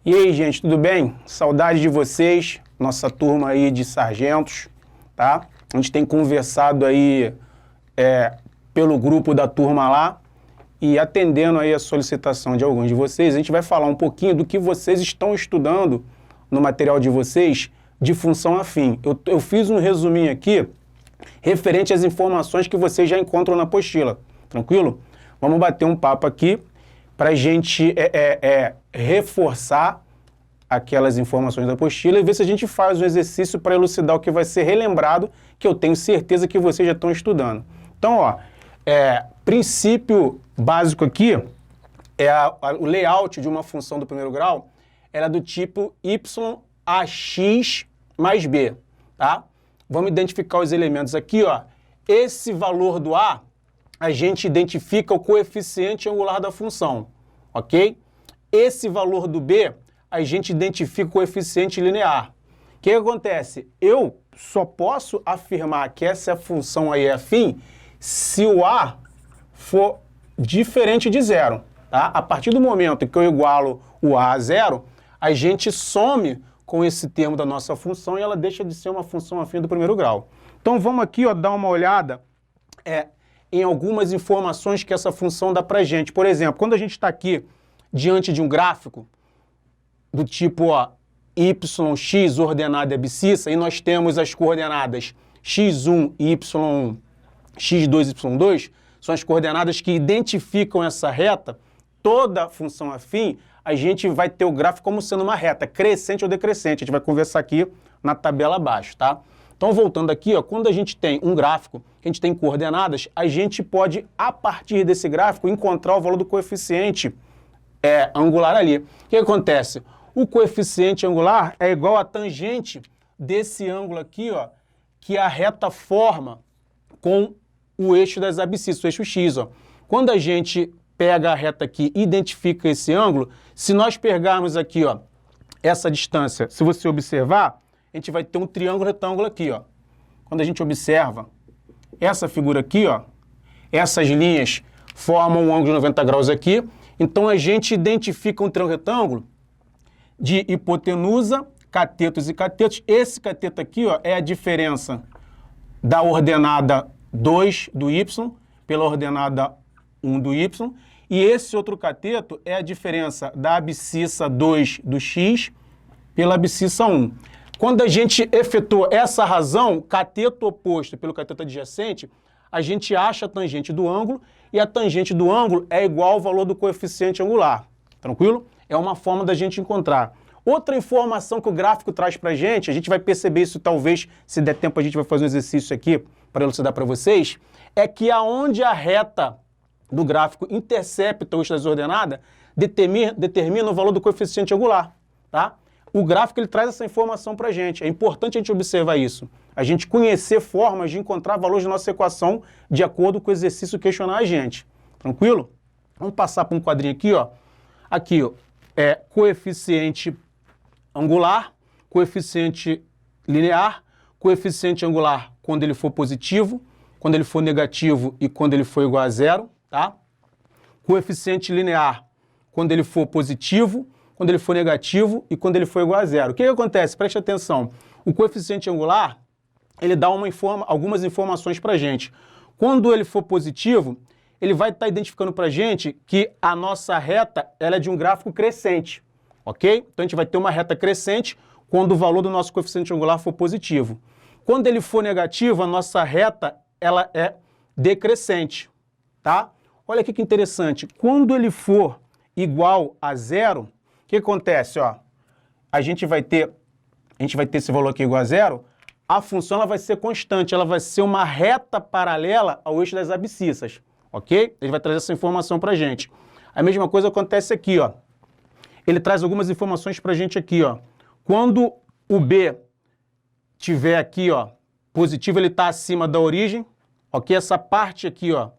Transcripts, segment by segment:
E aí, gente, tudo bem? Saudade de vocês, nossa turma aí de sargentos, tá? A gente tem conversado aí pelo grupo da turma lá e atendendo aí a solicitação de alguns de vocês, a gente vai falar um pouquinho do que vocês estão estudando no material de vocês de função afim. Eu fiz um resuminho aqui referente às informações que vocês já encontram na apostila, tranquilo? Vamos bater um papo aqui para a gente reforçar aquelas informações da apostila e ver se a gente faz um exercício para elucidar o que vai ser relembrado, que eu tenho certeza que vocês já estão estudando. Então, ó, princípio básico aqui é o layout de uma função do primeiro grau, ela é do tipo y(ax) mais b, tá? Vamos identificar os elementos aqui, ó. Esse valor do a gente identifica o coeficiente angular da função, ok? Esse valor do b, a gente identifica o coeficiente linear. O que acontece? Eu só posso afirmar que essa função aí é afim se o a for diferente de zero, tá? A partir do momento que eu igualo o a zero, a gente some com esse termo da nossa função e ela deixa de ser uma função afim do primeiro grau. Então vamos aqui, ó, dar uma olhada em algumas informações que essa função dá pra gente. Por exemplo, quando a gente está aqui diante de um gráfico do tipo, ó, yx ordenada abscissa, e nós temos as coordenadas x1 e y1, x2 e y2, são as coordenadas que identificam essa reta. Toda função afim, a gente vai ter o gráfico como sendo uma reta, crescente ou decrescente. A gente vai conversar aqui na tabela abaixo, tá? Então, voltando aqui, ó, quando a gente tem um gráfico, que a gente tem coordenadas, a gente pode, a partir desse gráfico, encontrar o valor do coeficiente angular ali. O que acontece? O coeficiente angular é igual à tangente desse ângulo aqui, ó, que a reta forma com o eixo das abscissas, o eixo x, ó. Quando a gente pega a reta aqui e identifica esse ângulo, se nós pegarmos aqui, ó, essa distância, se você observar, a gente vai ter um triângulo retângulo aqui, ó. Quando a gente observa essa figura aqui, ó, essas linhas formam um ângulo de 90 graus aqui, então a gente identifica um triângulo retângulo de hipotenusa, catetos e catetos. Esse cateto aqui, ó, é a diferença da ordenada 2 do y pela ordenada 1 do y, e esse outro cateto é a diferença da abscissa 2 do x pela abscissa 1. Quando a gente efetua essa razão, cateto oposto pelo cateto adjacente, a gente acha a tangente do ângulo, e a tangente do ângulo é igual ao valor do coeficiente angular. Tranquilo? É uma forma da gente encontrar. Outra informação que o gráfico traz para a gente vai perceber isso talvez, se der tempo a gente vai fazer um exercício aqui para elucidar para vocês, é que aonde a reta do gráfico intercepta o eixo das ordenadas, determina o valor do coeficiente angular, tá? O gráfico ele traz essa informação para a gente. É importante a gente observar isso. A gente conhecer formas de encontrar valores de nossa equação de acordo com o exercício questionar a gente. Tranquilo? Vamos passar para um quadrinho aqui, ó. Aqui, ó, coeficiente angular, coeficiente linear, coeficiente angular quando ele for positivo, quando ele for negativo e quando ele for igual a zero, tá? Coeficiente linear quando ele for positivo, quando ele for negativo e quando ele for igual a zero. O que acontece? Preste atenção. O coeficiente angular, ele dá algumas informações para a gente. Quando ele for positivo, ele vai estar identificando para a gente que a nossa reta ela é de um gráfico crescente, ok? Então a gente vai ter uma reta crescente quando o valor do nosso coeficiente angular for positivo. Quando ele for negativo, a nossa reta ela é decrescente, tá? Olha aqui que interessante. Quando ele for igual a zero, o que acontece? Ó, a gente vai ter esse valor aqui igual a zero, a função ela vai ser constante, ela vai ser uma reta paralela ao eixo das abscissas, ok? Ele vai trazer essa informação para a gente. A mesma coisa acontece aqui, ó. Ele traz algumas informações para a gente aqui, ó. Quando o B tiver aqui, ó, positivo, ele está acima da origem, ok? Essa parte aqui, ó,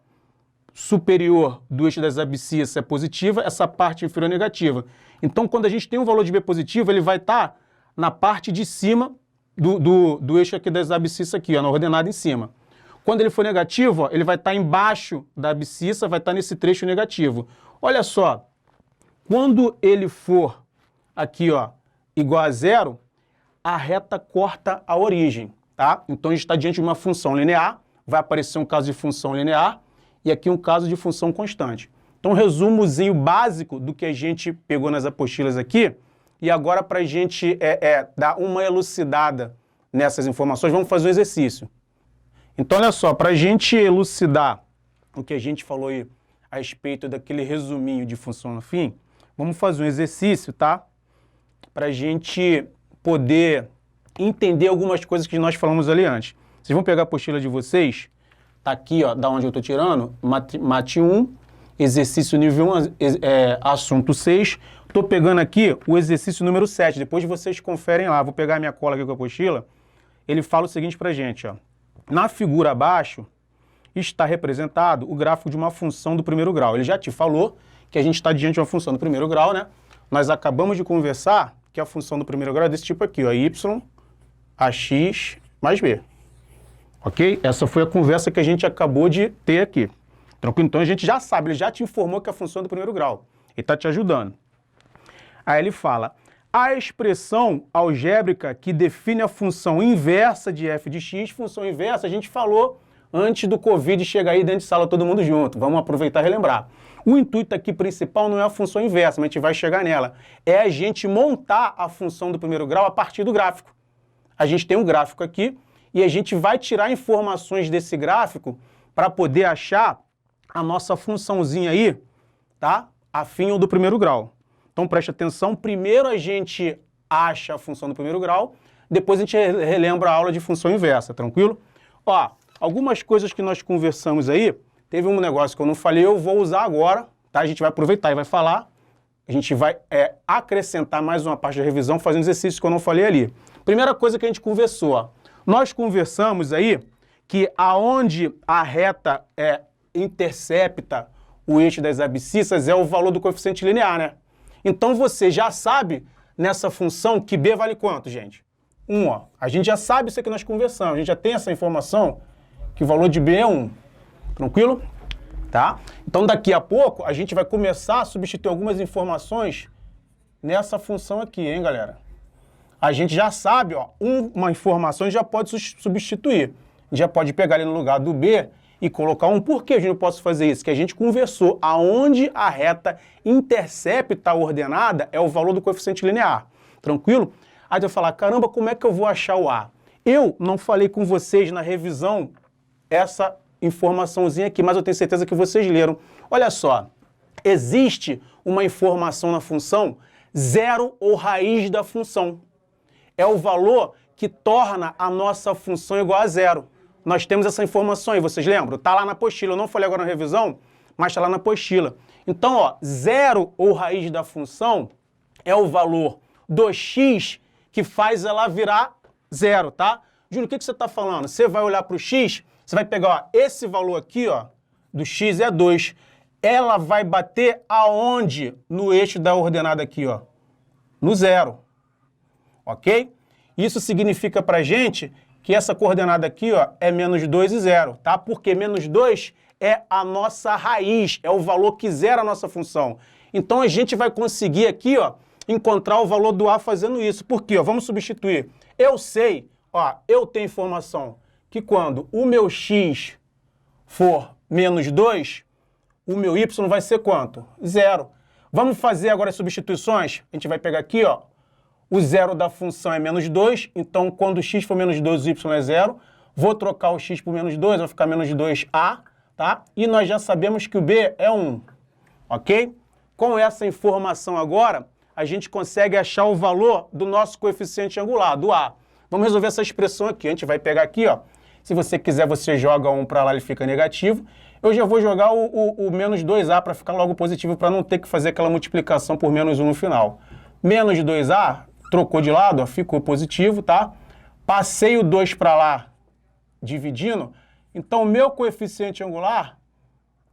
superior do eixo das abscissas é positiva, essa parte inferior é negativa. Então, quando a gente tem um valor de B positivo, ele vai estar na parte de cima do eixo aqui das abscissas aqui, ó, na ordenada em cima. Quando ele for negativo, ó, ele vai estar embaixo da abscissa, vai estar nesse trecho negativo. Olha só, quando ele for aqui, ó, igual a zero, a reta corta a origem, tá? Então a gente está diante de uma função linear, vai aparecer um caso de função linear e aqui um caso de função constante. Então, resumozinho básico do que a gente pegou nas apostilas aqui, e agora para a gente dar uma elucidada nessas informações, vamos fazer um exercício. Então, olha só, para a gente elucidar o que a gente falou aí a respeito daquele resuminho de função afim, vamos fazer um exercício, tá? Para a gente poder entender algumas coisas que nós falamos ali antes. Vocês vão pegar a apostila de vocês, tá aqui, ó, da onde eu estou tirando, mate 1, exercício nível 1, assunto 6. Estou pegando aqui o exercício número 7, depois vocês conferem lá. Vou pegar a minha cola aqui com a apostila. Ele fala o seguinte pra gente, ó. Na figura abaixo está representado o gráfico de uma função do primeiro grau. Ele já te falou que a gente está diante de uma função do primeiro grau, né? Nós acabamos de conversar que a função do primeiro grau é desse tipo aqui, ó, y, ax mais b. Ok? Essa foi a conversa que a gente acabou de ter aqui. Tranquilo? Então a gente já sabe, ele já te informou que é a função é do primeiro grau. Ele está te ajudando. Aí ele fala, a expressão algébrica que define a função inversa de f de x, função inversa, a gente falou antes do Covid chegar aí dentro de sala todo mundo junto. Vamos aproveitar e relembrar. O intuito aqui principal não é a função inversa, mas a gente vai chegar nela. É a gente montar a função do primeiro grau a partir do gráfico. A gente tem um gráfico aqui e a gente vai tirar informações desse gráfico para poder achar a nossa funçãozinha aí, tá? Afim ou do primeiro grau. Então preste atenção, primeiro a gente acha a função do primeiro grau, depois a gente relembra a aula de função inversa, tranquilo? Ó, algumas coisas que nós conversamos aí, teve um negócio que eu não falei, eu vou usar agora, tá? A gente vai aproveitar e vai falar, a gente vai acrescentar mais uma parte da revisão fazendo exercícios que eu não falei ali. Primeira coisa que a gente conversou, ó, nós conversamos aí que aonde a reta intercepta o eixo das abscissas é o valor do coeficiente linear, né? Então você já sabe nessa função que b vale quanto, gente? 1, ó. A gente já sabe isso aqui que nós conversamos, a gente já tem essa informação que o valor de b é 1. Tranquilo? Tá? Então daqui a pouco a gente vai começar a substituir algumas informações nessa função aqui, hein, galera? A gente já sabe, ó, uma informação já pode substituir. A gente já pode pegar ali no lugar do b e colocar 1. Por que a gente não pode fazer isso? Que a gente conversou aonde a reta intercepta a ordenada é o valor do coeficiente linear. Tranquilo? Aí eu vou falar, caramba, como é que eu vou achar o A? Eu não falei com vocês na revisão essa informaçãozinha aqui, mas eu tenho certeza que vocês leram. Olha só, existe uma informação na função zero ou raiz da função. É o valor que torna a nossa função igual a zero. Nós temos essa informação aí, vocês lembram? Está lá na apostila, eu não falei agora na revisão, mas está lá na apostila. Então, ó, zero ou raiz da função é o valor do x que faz ela virar zero, tá? Júlio, o que você está falando? Você vai olhar para o x, você vai pegar, ó, esse valor aqui, ó, do x é 2. Ela vai bater aonde? No eixo da ordenada aqui, ó, no zero. Ok? Isso significa para a gente que essa coordenada aqui, ó, é menos 2 e 0, tá? Porque menos 2 é a nossa raiz, é o valor que zera a nossa função. Então a gente vai conseguir aqui, ó, encontrar o valor do A fazendo isso. Por quê? Ó, vamos substituir. Eu sei, ó, eu tenho informação que quando o meu x for menos 2, o meu y vai ser quanto? 0. Vamos fazer agora as substituições? A gente vai pegar aqui, ó, o zero da função é menos 2, então quando o x for menos 2, o y é 0. Vou trocar o x por menos 2, vai ficar menos 2a, tá? E nós já sabemos que o b é 1, ok? Com essa informação agora, a gente consegue achar o valor do nosso coeficiente angular, do a. Vamos resolver essa expressão aqui. A gente vai pegar aqui, ó. Se você quiser, você joga 1 para lá, ele fica negativo. Eu já vou jogar o menos 2a para ficar logo positivo, para não ter que fazer aquela multiplicação por menos 1 no final. Menos 2a, trocou de lado, ó, ficou positivo, tá? Passei o 2 para lá, dividindo. Então, o meu coeficiente angular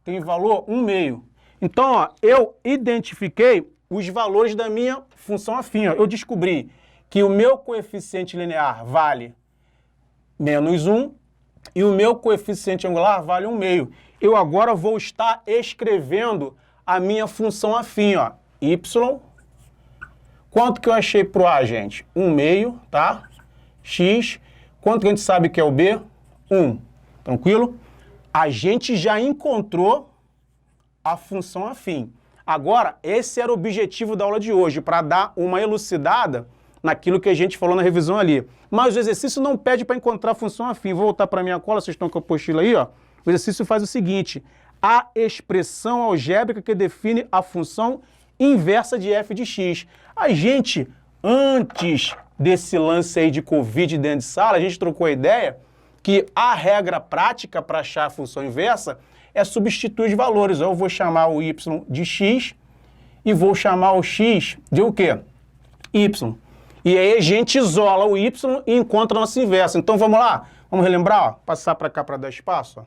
tem valor 1/2. Então, ó, eu identifiquei os valores da minha função afim. Ó. Eu descobri que o meu coeficiente linear vale menos 1 e o meu coeficiente angular vale 1/2. Eu agora vou estar escrevendo a minha função afim, ó, y Quanto que eu achei pro A, gente? 1 meio, tá? X. Quanto que a gente sabe que é o B? 1. Tranquilo? A gente já encontrou a função afim. Agora, esse era o objetivo da aula de hoje, para dar uma elucidada naquilo que a gente falou na revisão ali. Mas o exercício não pede para encontrar a função afim. Vou voltar para a minha cola, vocês estão com a apostila aí, ó. O exercício faz o seguinte: a expressão algébrica que define a função inversa de f de x. A gente, antes desse lance aí de Covid dentro de sala, a gente trocou a ideia que a regra prática para achar a função inversa é substituir os valores. Eu vou chamar o y de x e vou chamar o x de o quê? Y. E aí a gente isola o y e encontra a nossa inversa. Então vamos lá? Vamos relembrar? Ó. Passar para cá para dar espaço. Ó.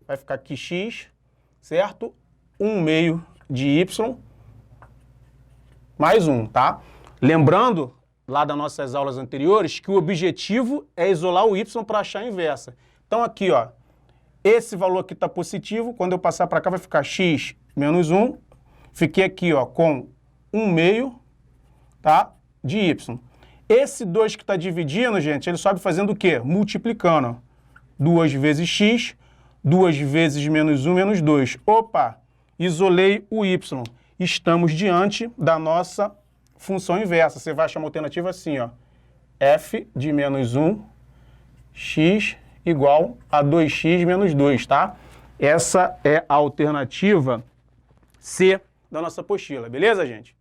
Vai ficar aqui x, certo? 1 meio de y mais 1, tá? Lembrando, lá das nossas aulas anteriores, que o objetivo é isolar o y para achar a inversa. Então aqui, ó, esse valor aqui está positivo, quando eu passar para cá vai ficar x menos 1. Fiquei aqui, ó, com 1 meio, tá, de y. Esse 2 que está dividindo, gente, ele sobe fazendo o quê? Multiplicando. Ó. 2 vezes x, 2 vezes menos 1, menos 2. Opa, isolei o y. Estamos diante da nossa função inversa. Você vai achar uma alternativa assim, ó. F de menos 1, x igual a 2x menos 2, tá? Essa é a alternativa C da nossa apostila, beleza, gente?